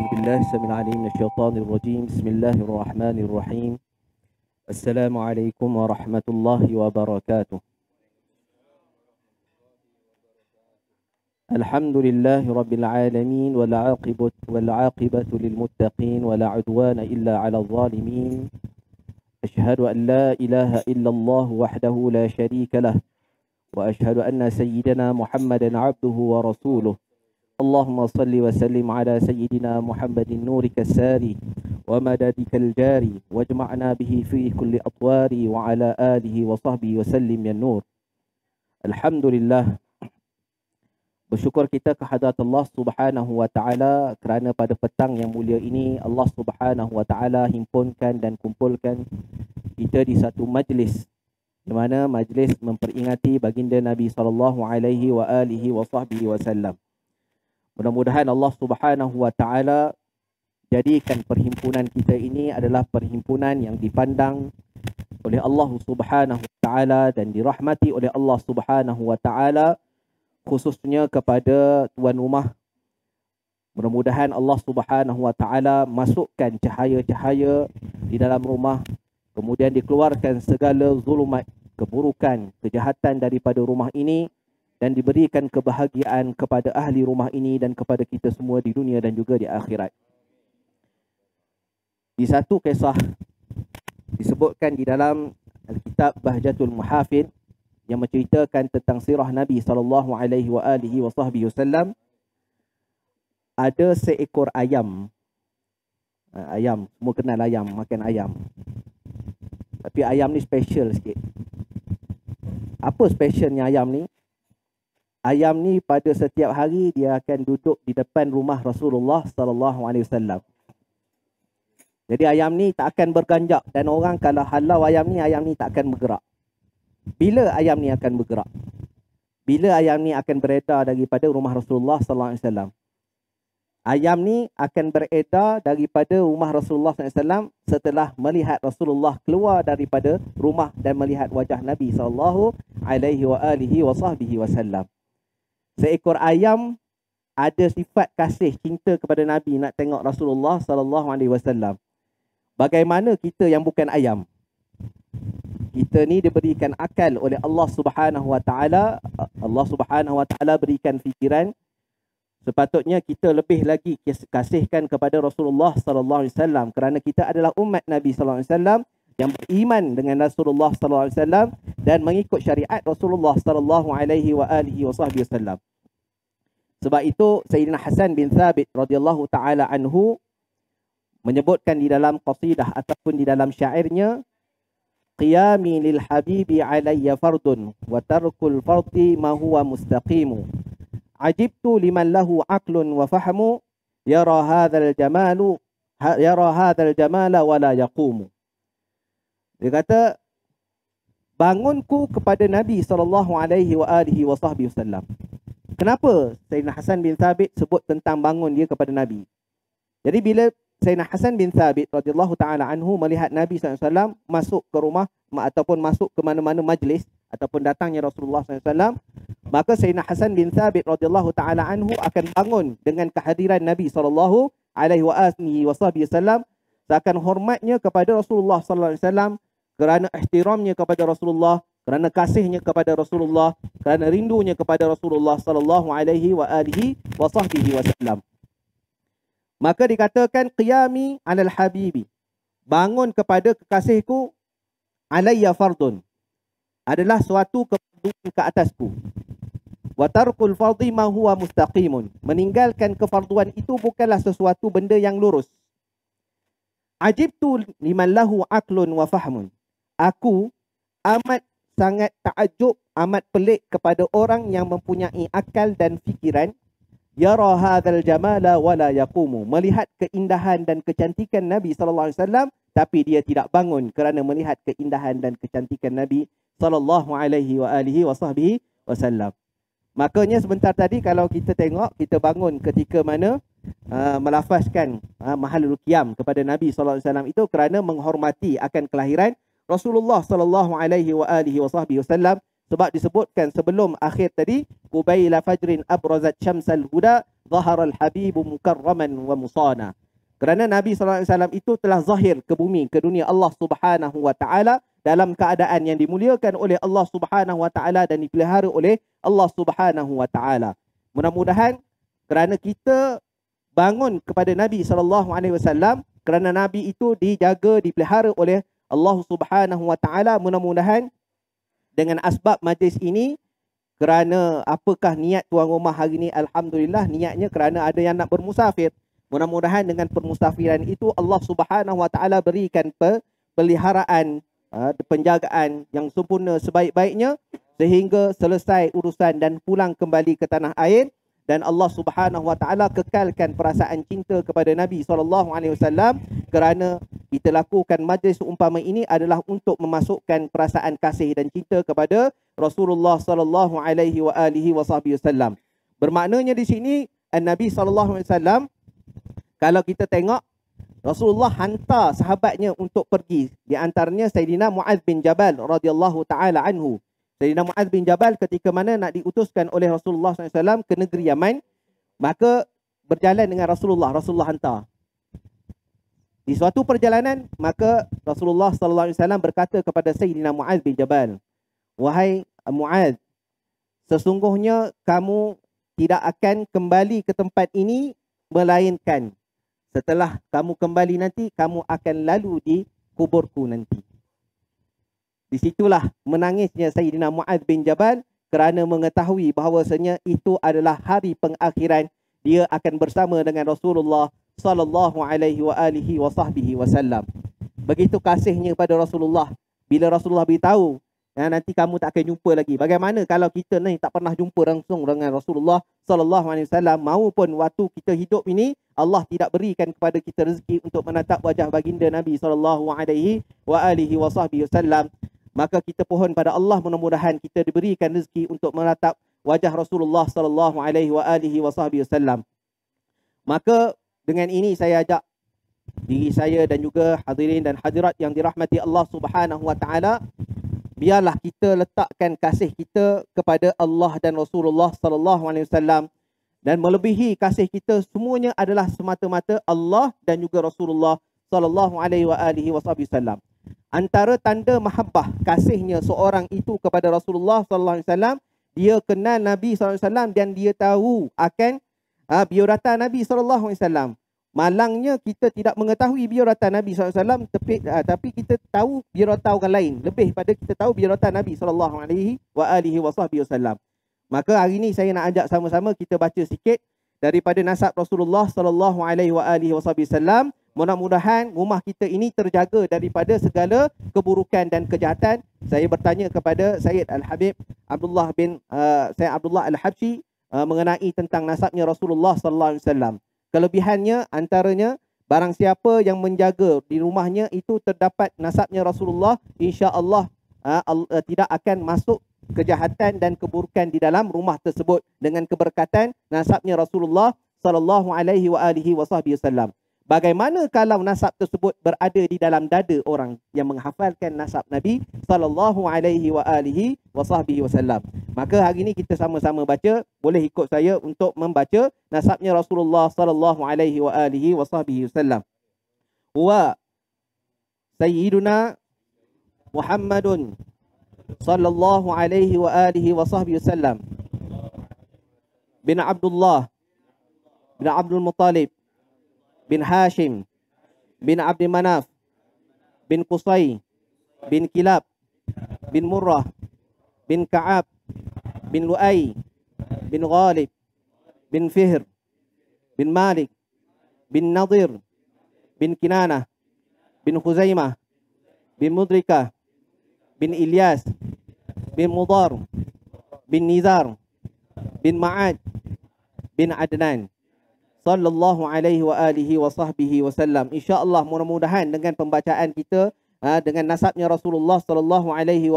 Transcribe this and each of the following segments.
أعوذ بالله السميع العليم من الشيطان الرجيم. بسم الله الرحمن الرحيم. السلام عليكم ورحمة الله وبركاته. الحمد لله رب العالمين والعاقبة للمتقين ولا عدوان إلا على الظالمين. أشهد أن لا إله إلا الله وحده لا شريك له وأشهد أن سيدنا محمدا عبده ورسوله. اللهم صل وسلم على سيدنا محمد نورك الساري ومددك الجاري واجمعنا به في كل أطوار وعلى آله وصحبه وسلم يا النور. Alhamdulillah, bersyukur kita kehadrat Allah Subhanahu wa taala kerana pada petang yang mulia ini Allah Subhanahu wa taala himpunkan dan kumpulkan kita di satu majlis, di mana majlis memperingati baginda Nabi sallallahu alaihi wasallam. Mudah-mudahan Allah Subhanahu wa taala jadikan perhimpunan kita ini adalah perhimpunan yang dipandang oleh Allah Subhanahu wa taala dan dirahmati oleh Allah Subhanahu wa taala, khususnya kepada tuan rumah. Mudah-mudahan Allah Subhanahu wa taala masukkan cahaya-cahaya di dalam rumah, kemudian dikeluarkan segala zulumat, keburukan, kejahatan daripada rumah ini, dan diberikan kebahagiaan kepada ahli rumah ini dan kepada kita semua di dunia dan juga di akhirat. Di satu kisah disebutkan di dalam kitab Bahjatul Muhafid yang menceritakan tentang sirah Nabi sallallahu alaihi wasallam, ada seekor ayam. Ayam, semua kenal ayam, makan ayam. Tapi ayam ni special sikit. Apa specialnya ayam ni? Ayam ni pada setiap hari dia akan duduk di depan rumah Rasulullah sallallahu alaihi wasallam. Jadi ayam ni tak akan berganjak, dan orang kalau halau ayam ni tak akan bergerak. Bila ayam ni akan bergerak? Bila ayam ni akan beredar daripada rumah Rasulullah sallallahu alaihi wasallam? Ayam ni akan beredar daripada rumah Rasulullah sallallahu alaihi wasallam setelah melihat Rasulullah keluar daripada rumah dan melihat wajah Nabi sallallahu alaihi wasallam. Seekor ayam ada sifat kasih cinta kepada Nabi, nak tengok Rasulullah sallallahu alaihi wasallam. Bagaimana kita yang bukan ayam? Kita ni diberikan akal oleh Allah Subhanahu wa taala. Allah Subhanahu wa taala berikan fikiran. Sepatutnya kita lebih lagi kasihkan kepada Rasulullah sallallahu alaihi wasallam, kerana kita adalah umat Nabi sallallahu alaihi wasallam yang beriman dengan Rasulullah sallallahu alaihi wasallam dan mengikut syariat Rasulullah sallallahu alaihi wasallam. Sebab itu Sayyidina Hasan bin Thabit radhiyallahu taala anhu menyebutkan di dalam qasidah ataupun di dalam syairnya, qiyami lil habibi alayya fardun wa tarkul fardi ma huwa mustaqimu. Ajibtu liman lahu aqlun wa fahmu yara hadzal jamala wa la yaqumu. Dia kata, bangunku kepada Nabi sallallahu alaihi wasallam. Kenapa Sayyidina Hasan bin Thabit sebut tentang bangun dia kepada Nabi? Jadi bila Sayyidina Hasan bin Thabit radhiyallahu taala anhu melihat Nabi sallallahu alaihi wasallam masuk ke rumah ataupun masuk ke mana-mana majlis ataupun datangnya Rasulullah sallallahu alaihi wasallam, maka Sayyidina Hasan bin Thabit radhiyallahu taala anhu akan bangun dengan kehadiran Nabi sallallahu alaihi wasallam, seakan hormatnya kepada Rasulullah sallallahu alaihi wasallam, kerana ihtiramnya kepada Rasulullah, kerana kasihnya kepada Rasulullah, kerana rindunya kepada Rasulullah sallallahu alaihi wasallam. Maka dikatakan qiyami 'alal habibi, bangun kepada kekasihku, alayya fardun, adalah suatu kefarduan ke atasku. Wa tarkul fardhi ma huwa mustaqimun, meninggalkan kefarduan itu bukanlah sesuatu benda yang lurus. Ajibtu liman lahu aqlun wa fahmun, aku amat sangat takjub, amat pelik kepada orang yang mempunyai akal dan fikiran. Yara hadzal jamala wa la yaqumu, melihat keindahan dan kecantikan Nabi sallallahu alaihi wasallam, tapi dia tidak bangun kerana melihat keindahan dan kecantikan Nabi sallallahu alaihi wasallam. Makanya sebentar tadi kalau kita tengok, kita bangun ketika mana melafazkan mahalul qiyam kepada Nabi sallallahu alaihi wasallam itu kerana menghormati akan kelahiran Rasulullah sallallahu alaihi wasallam. Sebab disebutkan sebelum akhir tadi, Qubaila fajrin abrazat syamsal huda zahara al-habibu mukarraman wa musana. Kerana Nabi SAW itu telah zahir ke bumi, ke dunia Allah Subhanahu wa taala dalam keadaan yang dimuliakan oleh Allah Subhanahu wa taala dan dipelihara oleh Allah Subhanahu wa taala. Mudah-mudahan kerana kita bangun kepada Nabi SAW, kerana Nabi itu dijaga, dipelihara oleh Allah Subhanahu wa taala, mudah-mudahan dengan asbab majlis ini, kerana apakah niat tuan rumah hari ini? Alhamdulillah, niatnya kerana ada yang nak bermusafir. Mudah-mudahan dengan permusafiran itu Allah Subhanahu wa taala berikan peliharaan, penjagaan yang sempurna sebaik-baiknya sehingga selesai urusan dan pulang kembali ke tanah air, dan Allah Subhanahu wa taala kekalkan perasaan cinta kepada Nabi SAW, kerana kita lakukan majlis umpama ini adalah untuk memasukkan perasaan kasih dan cinta kepada Rasulullah sallallahu alaihi wasallam. Bermaknanya di sini Nabi sallallahu alaihi wasallam, kalau kita tengok, Rasulullah hantar sahabatnya untuk pergi. Di antaranya Sayyidina Mu'adz bin Jabal radhiyallahu taala anhu. Sayyidina Mu'adz bin Jabal ketika mana nak diutuskan oleh Rasulullah SAW ke negeri Yaman, maka berjalan dengan Rasulullah hantar. Di suatu perjalanan, maka Rasulullah SAW berkata kepada Sayyidina Mu'adz bin Jabal, "Wahai Mu'adz, sesungguhnya kamu tidak akan kembali ke tempat ini, melainkan setelah kamu kembali nanti, kamu akan lalu di kuburku nanti." Di situlah menangisnya Sayyidina Mu'adz bin Jabal kerana mengetahui bahawasanya itu adalah hari pengakhiran. Dia akan bersama dengan Rasulullah sallallahu alaihi wasallam. Begitu kasihnya pada Rasulullah. Bila Rasulullah beritahu, nanti kamu tak akan jumpa lagi. Bagaimana kalau kita ni tak pernah jumpa langsung dengan Rasulullah sallallahu alaihi wasallam, maupun waktu kita hidup ini Allah tidak berikan kepada kita rezeki untuk menatap wajah baginda Nabi sallallahu alaihi wasallam, maka kita pohon pada Allah mudah-mudahan kita diberikan rezeki untuk menatap wajah Rasulullah sallallahu alaihi wasallam. Maka dengan ini saya ajak diri saya dan juga hadirin dan hadirat yang dirahmati Allah Subhanahu wa taala, biarlah kita letakkan kasih kita kepada Allah dan Rasulullah sallallahu alaihi wasallam, dan melebihi kasih kita semuanya adalah semata-mata Allah dan juga Rasulullah sallallahu alaihi wasallam. Antara tanda mahabbah kasihnya seorang itu kepada Rasulullah sallallahu alaihi wasallam, dia kenal Nabi sallallahu alaihi wasallam dan dia tahu akan biodata Nabi sallallahu alaihi wasallam. Malangnya kita tidak mengetahui biodata Nabi SAW, tapi kita tahu biodata orang lain. Lebih pada kita tahu biodata Nabi SAW. Maka hari ini saya nak ajak sama-sama kita baca sikit daripada nasab Rasulullah SAW. Mudah-mudahan rumah kita ini terjaga daripada segala keburukan dan kejahatan. Saya bertanya kepada Sayyid Al-Habib Abdullah bin Sayyid Abdullah Al-Habsyi mengenai tentang nasabnya Rasulullah SAW. Kelebihannya antaranya, barang siapa yang menjaga di rumahnya itu terdapat nasabnya Rasulullah, insya-Allah tidak akan masuk kejahatan dan keburukan di dalam rumah tersebut dengan keberkatan nasabnya Rasulullah sallallahu alaihi wasallam. Bagaimana kalau nasab tersebut berada di dalam dada orang yang menghafalkan nasab Nabi sallallahu alaihi wasallam? Maka hari ini kita sama-sama baca, boleh ikut saya untuk membaca nasabnya Rasulullah sallallahu alaihi wasallam. Wa Sayyiduna Muhammadun sallallahu alaihi wasallam bin Abdullah bin Abdul Muttalib bin Hashim bin Abdi Manaf bin Qusay bin Kilab bin Murrah bin Ka'ab bin Lu'ay bin Ghalib bin Fihr bin Malik bin Nadir bin Kinanah bin Khuzaimah bin Mudrikah bin Ilyas bin Mudar bin Nizar bin Ma'ad bin Adnan sallallahu alaihi wasallam. InsyaAllah mudah-mudahan dengan pembacaan kita dengan nasabnya Rasulullah sallallahu alaihi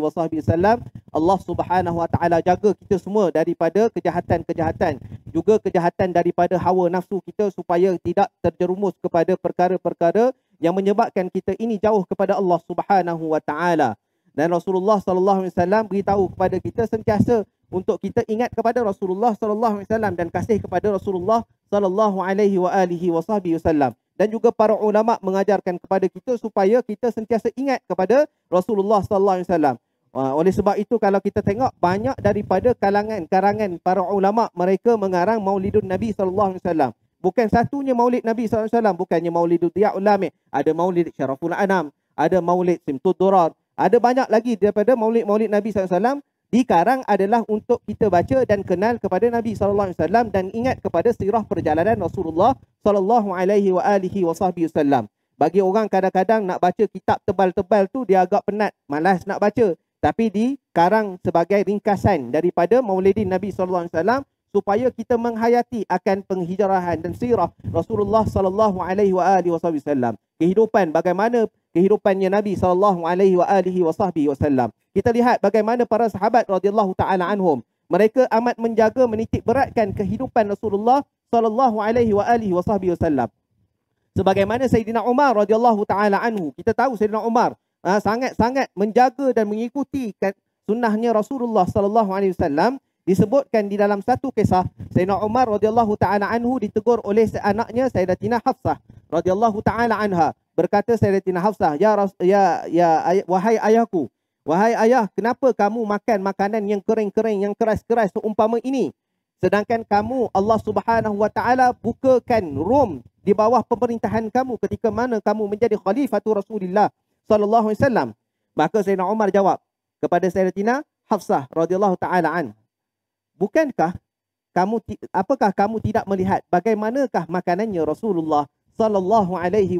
wasallam, Allah Subhanahu wa taala jaga kita semua daripada kejahatan-kejahatan, juga kejahatan daripada hawa nafsu kita, supaya tidak terjerumus kepada perkara-perkara yang menyebabkan kita ini jauh kepada Allah Subhanahu wa taala. Dan Rasulullah sallallahu alaihi wasallam beritahu kepada kita sentiasa untuk kita ingat kepada Rasulullah sallallahu alaihi wasallam dan kasih kepada Rasulullah sallallahu alaihi wasallam. Dan juga para ulama mengajarkan kepada kita supaya kita sentiasa ingat kepada Rasulullah sallallahu alaihi wasallam. Oleh sebab itu kalau kita tengok banyak daripada karangan para ulama mereka mengarang Maulidun Nabi sallallahu alaihi wasallam. Bukan satunya Maulid Nabi sallallahu alaihi wasallam, bukannya Maulidul Diyaul Lami, ada Maulid Syaraful Anam, ada Maulid Simtud Durar, ada banyak lagi daripada maulid-maulid Nabi sallallahu alaihi wasallam dikarang adalah untuk kita baca dan kenal kepada Nabi sallallahu alaihi wasallam dan ingat kepada sirah perjalanan Rasulullah sallallahu alaihi wasallam. Bagi orang kadang-kadang nak baca kitab tebal-tebal tu dia agak penat, malas nak baca. Tapi dikarang sebagai ringkasan daripada Maulidin Nabi sallallahu alaihi wasallam supaya kita menghayati akan penghijrahan dan sirah Rasulullah sallallahu alaihi wasallam. Kehidupan bagaimana kehidupannya Nabi sallallahu alaihi wasallam. Kita lihat bagaimana para sahabat radhiyallahu taala anhum, mereka amat menjaga menitik beratkan kehidupan Rasulullah sallallahu alaihi wasallam. Sebagaimana Sayyidina Umar radhiyallahu taala anhu, kita tahu Sayyidina Umar sangat-sangat menjaga dan mengikuti sunnahnya Rasulullah sallallahu alaihi wasallam. Disebutkan di dalam satu kisah Sayyidina Umar radhiyallahu taala anhu ditegur oleh anaknya Sayyidatina Hafsah radhiyallahu taala anha. Berkata Sayyidatina Hafsah, wahai ayahku, wahai ayah, kenapa kamu makan makanan yang kering-kering, yang keras-keras seumpama ini? Sedangkan kamu, Allah Subhanahu wa taala bukakan Rom di bawah pemerintahan kamu ketika mana kamu menjadi khalifatul Rasulullah sallallahu alaihi wasallam. Maka Sayyidina Umar jawab kepada Sayyidatina Hafsah radhiyallahu taala an, apakah kamu tidak melihat bagaimanakah makanannya Rasulullah sallallahu alaihi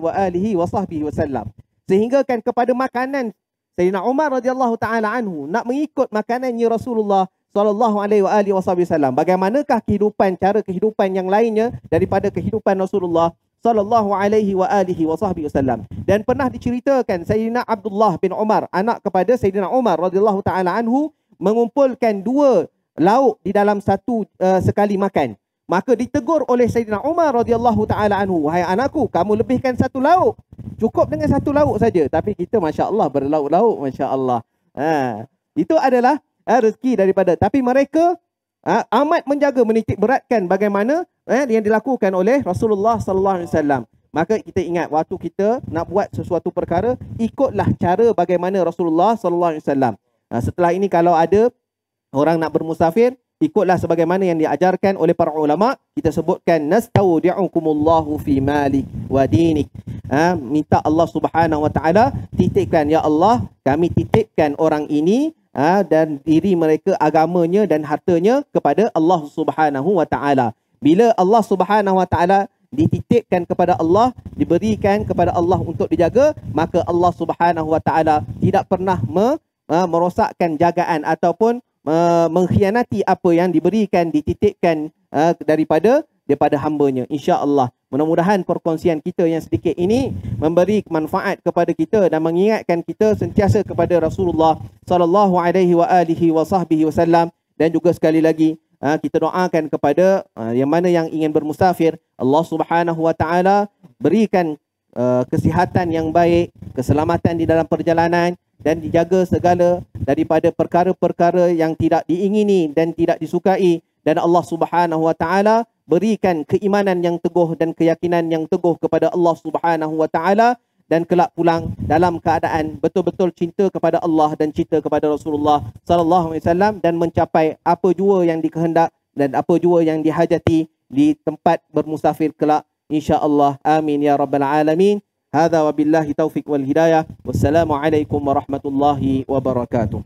wasallam? Sehingga kan kepada makanan Sayyidina Umar radhiyallahu taala anhu nak mengikut makanannya Rasulullah sallallahu alaihi wasallam. Bagaimanakah cara kehidupan yang lainnya daripada kehidupan Rasulullah sallallahu alaihi wasallam? Dan pernah diceritakan Sayyidina Abdullah bin Umar, anak kepada Sayyidina Umar radhiyallahu taala anhu, mengumpulkan 2 lauk di dalam satu sekali makan. Maka ditegur oleh Sayyidina Umar radhiyallahu taala anhu, wahai anakku, kamu lebihkan 1 lauk. Cukup dengan 1 lauk saja. Tapi kita masya-Allah berlauk-lauk, masya-Allah. Itu adalah rezeki daripada. Tapi mereka amat menjaga menitik beratkan bagaimana yang dilakukan oleh Rasulullah sallallahu alaihi wasallam. Maka kita ingat waktu kita nak buat sesuatu perkara, ikutlah cara bagaimana Rasulullah sallallahu alaihi wasallam. Setelah ini kalau ada orang nak bermusafir, ikutlah sebagaimana yang diajarkan oleh para ulama. Kita sebutkan nastaudi'ukumullahu fi malik wa dinik. Minta Allah Subhanahu wa taala titipkan, ya Allah, kami titipkan orang ini dan diri mereka, agamanya dan hartanya kepada Allah Subhanahu wa taala. Bila Allah Subhanahu wa taala dititipkan kepada Allah, diberikan kepada Allah untuk dijaga, maka Allah Subhanahu wa taala tidak pernah merosakkan jagaan ataupun mengkhianati apa yang diberikan, dititipkan daripada hambanya. InsyaAllah, mudah-mudahan perkongsian kita yang sedikit ini memberi manfaat kepada kita dan mengingatkan kita sentiasa kepada Rasulullah sallallahu alaihi wasallam. Dan juga sekali lagi kita doakan kepada yang mana yang ingin bermusafir, Allah Subhanahu wa taala berikan kesihatan yang baik, keselamatan di dalam perjalanan, dan dijaga segala daripada perkara-perkara yang tidak diingini dan tidak disukai. Dan Allah Subhanahu wa taala berikan keimanan yang teguh dan keyakinan yang teguh kepada Allah Subhanahu wa taala, dan kelak pulang dalam keadaan betul-betul cinta kepada Allah dan cinta kepada Rasulullah sallallahu alaihi wasallam, dan mencapai apa jua yang dikehendak dan apa jua yang dihajati di tempat bermusafir kelak, insya-Allah. Amin ya rabbal alamin. Hadza wabillahi taufiq wal hidayah. Wassalamu alaikum warahmatullahi wabarakatuh.